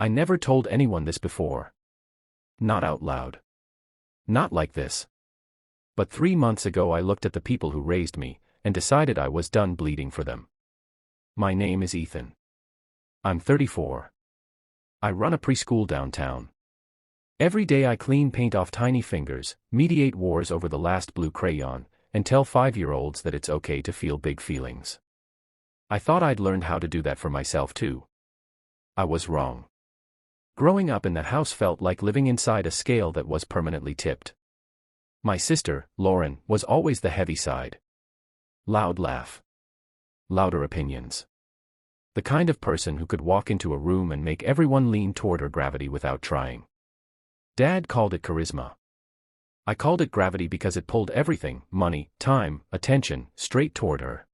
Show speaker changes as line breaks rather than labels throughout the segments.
I never told anyone this before. Not out loud. Not like this. But 3 months ago I looked at the people who raised me, and decided I was done bleeding for them. My name is Ethan. I'm 34. I run a preschool downtown. Every day I clean paint off tiny fingers, mediate wars over the last blue crayon, and tell 5-year-olds that it's okay to feel big feelings. I thought I'd learned how to do that for myself too. I was wrong. Growing up in that house felt like living inside a scale that was permanently tipped. My sister, Lauren, was always the heavy side. Loud laugh. Louder opinions. The kind of person who could walk into a room and make everyone lean toward her gravity without trying. Dad called it charisma. I called it gravity because it pulled everything, money, time, attention, straight toward her.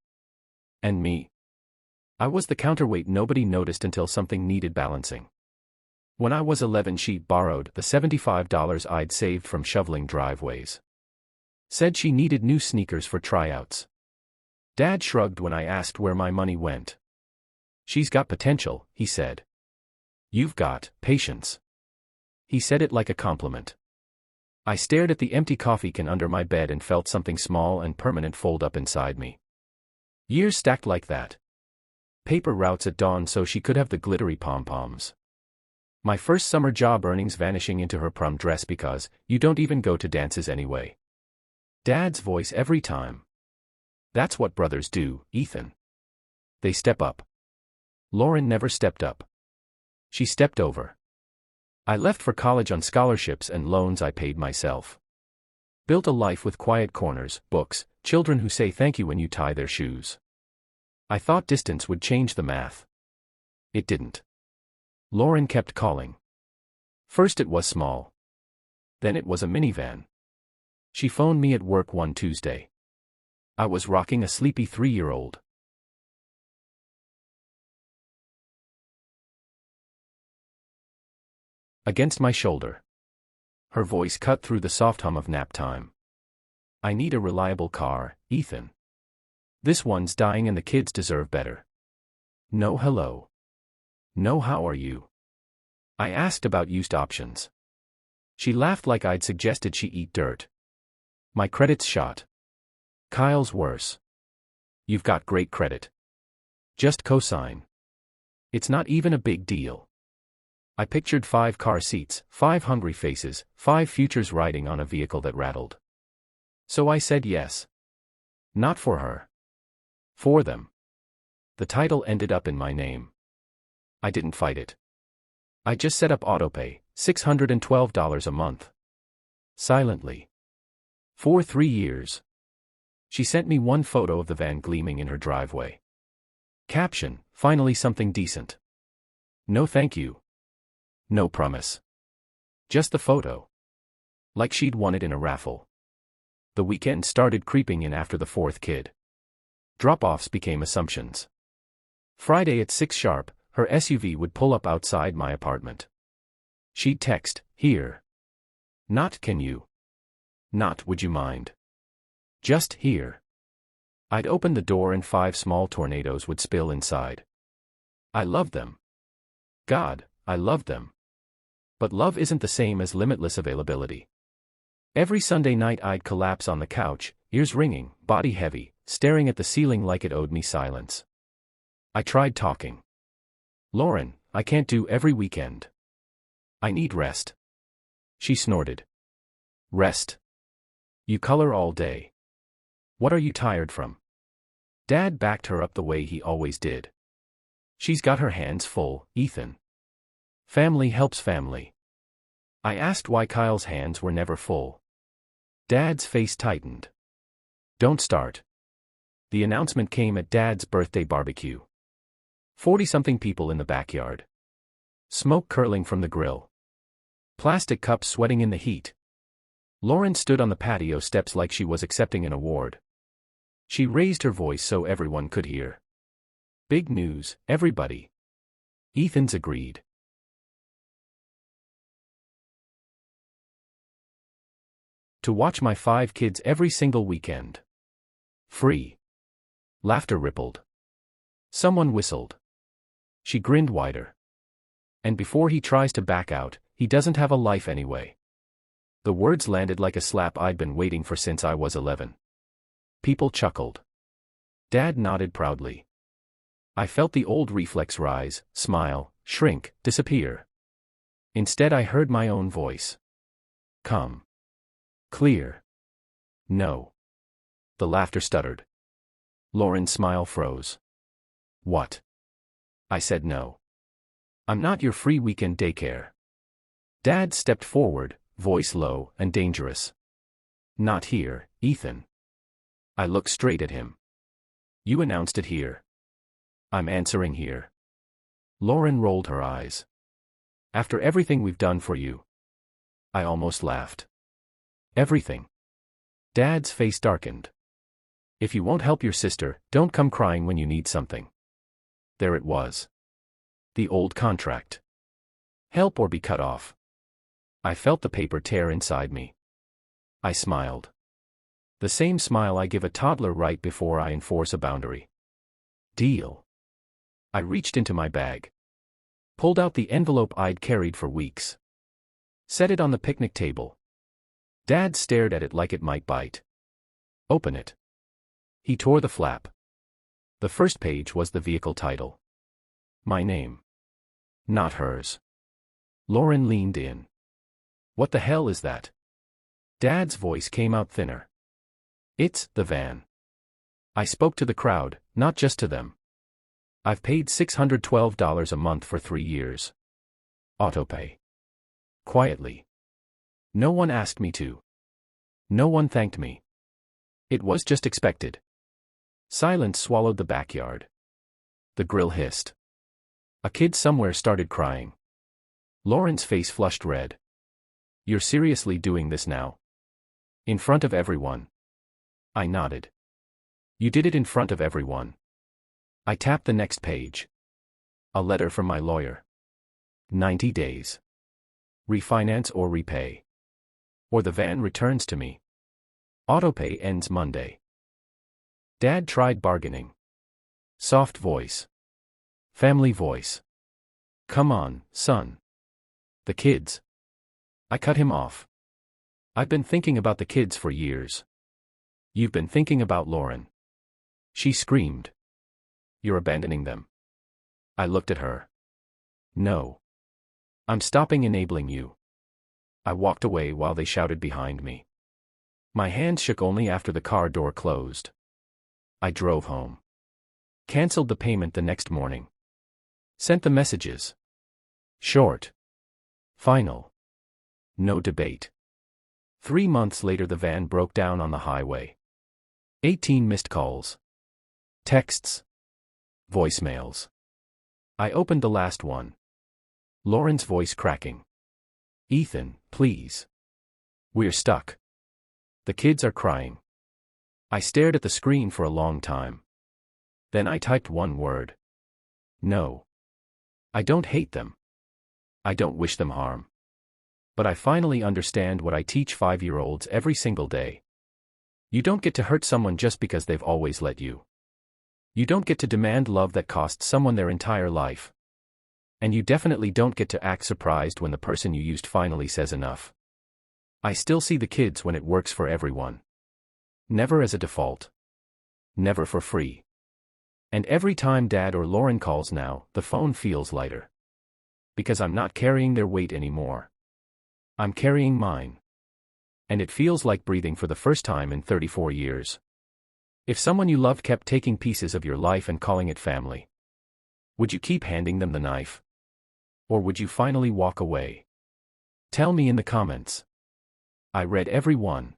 And me? I was the counterweight nobody noticed until something needed balancing. When I was 11 she borrowed the $75 I'd saved from shoveling driveways. Said she needed new sneakers for tryouts. Dad shrugged when I asked where my money went. She's got potential, he said. You've got patience. He said it like a compliment. I stared at the empty coffee can under my bed and felt something small and permanent fold up inside me. Years stacked like that. Paper routes at dawn so she could have the glittery pom-poms. My first summer job earnings vanishing into her prom dress because you don't even go to dances anyway. Dad's voice every time. That's what brothers do, Ethan. They step up. Lauren never stepped up. She stepped over. I left for college on scholarships and loans I paid myself. Built a life with quiet corners, books, children who say thank you when you tie their shoes. I thought distance would change the math. It didn't. Lauren kept calling. First it was small. Then it was a minivan. She phoned me at work one Tuesday. I was rocking a sleepy 3-year-old. Against my shoulder. Her voice cut through the soft hum of nap time. I need a reliable car, Ethan. This one's dying and the kids deserve better. No hello. No how are you? I asked about used options. She laughed like I'd suggested she eat dirt. My credit's shot. Kyle's worse. You've got great credit. Just cosign. It's not even a big deal. I pictured 5 car seats, 5 hungry faces, 5 futures riding on a vehicle that rattled. So I said yes. Not for her. For them. The title ended up in my name. I didn't fight it. I just set up autopay, $612 a month. Silently. For 3 years. She sent me one photo of the van gleaming in her driveway. Caption, finally something decent. No thank you. No promise. Just the photo. Like she'd won it in a raffle. The weekend started creeping in after the 4th kid. Drop-offs became assumptions. Friday at 6 sharp, her SUV would pull up outside my apartment. She'd text, here. Not can you. Not would you mind. Just here. I'd open the door and 5 small tornadoes would spill inside. I loved them. God, I loved them. But love isn't the same as limitless availability. Every Sunday night I'd collapse on the couch, ears ringing, body heavy, staring at the ceiling like it owed me silence. I tried talking. Lauren, I can't do every weekend. I need rest. She snorted. Rest. You color all day. What are you tired from? Dad backed her up the way he always did. She's got her hands full, Ethan. Family helps family. I asked why Kyle's hands were never full. Dad's face tightened. Don't start. The announcement came at Dad's birthday barbecue. 40-something people in the backyard. Smoke curling from the grill. Plastic cups sweating in the heat. Lauren stood on the patio steps like she was accepting an award. She raised her voice so everyone could hear. Big news, everybody. Ethan's agreed. To watch my 5 kids every single weekend. Free. Laughter rippled. Someone whistled. She grinned wider. And before he tries to back out, he doesn't have a life anyway. The words landed like a slap I'd been waiting for since I was 11. People chuckled. Dad nodded proudly. I felt the old reflex rise, smile, shrink, disappear. Instead I heard my own voice. Come. Clear. No. The laughter stuttered. Lauren's smile froze. What? I said no. I'm not your free weekend daycare. Dad stepped forward, voice low and dangerous. Not here, Ethan. I looked straight at him. You announced it here. I'm answering here. Lauren rolled her eyes. After everything we've done for you. I almost laughed. Everything. Dad's face darkened. If you won't help your sister, don't come crying when you need something. There it was. The old contract. Help or be cut off. I felt the paper tear inside me. I smiled. The same smile I give a toddler right before I enforce a boundary. Deal. I reached into my bag. Pulled out the envelope I'd carried for weeks. Set it on the picnic table. Dad stared at it like it might bite. Open it. He tore the flap. The first page was the vehicle title. My name. Not hers. Lauren leaned in. What the hell is that? Dad's voice came out thinner. It's the van. I spoke to the crowd, not just to them. I've paid $612 a month for 3 years. Autopay. Quietly. No one asked me to. No one thanked me. It was just expected. Silence swallowed the backyard. The grill hissed. A kid somewhere started crying. Lauren's face flushed red. You're seriously doing this now? In front of everyone. I nodded. You did it in front of everyone. I tapped the next page. A letter from my lawyer. 90 days. Refinance or repay. Or the van returns to me. Autopay ends Monday. Dad tried bargaining. Soft voice. Family voice. Come on, son. The kids. I cut him off. I've been thinking about the kids for years. You've been thinking about Lauren. She screamed. You're abandoning them. I looked at her. No. I'm stopping enabling you. I walked away while they shouted behind me. My hands shook only after the car door closed. I drove home. Cancelled the payment the next morning. Sent the messages. Short. Final. No debate. 3 months later the van broke down on the highway. 18 missed calls. Texts. Voicemails. I opened the last one. Lauren's voice cracking. Ethan, please. We're stuck. The kids are crying. I stared at the screen for a long time. Then I typed one word. No. I don't hate them. I don't wish them harm. But I finally understand what I teach 5-year-olds every single day. You don't get to hurt someone just because they've always let you. You don't get to demand love that costs someone their entire life. And you definitely don't get to act surprised when the person you used finally says enough. I still see the kids when it works for everyone. Never as a default. Never for free. And every time Dad or Lauren calls now, the phone feels lighter. Because I'm not carrying their weight anymore. I'm carrying mine. And it feels like breathing for the first time in 34 years. If someone you loved kept taking pieces of your life and calling it family, would you keep handing them the knife? Or would you finally walk away? Tell me in the comments. I read every one.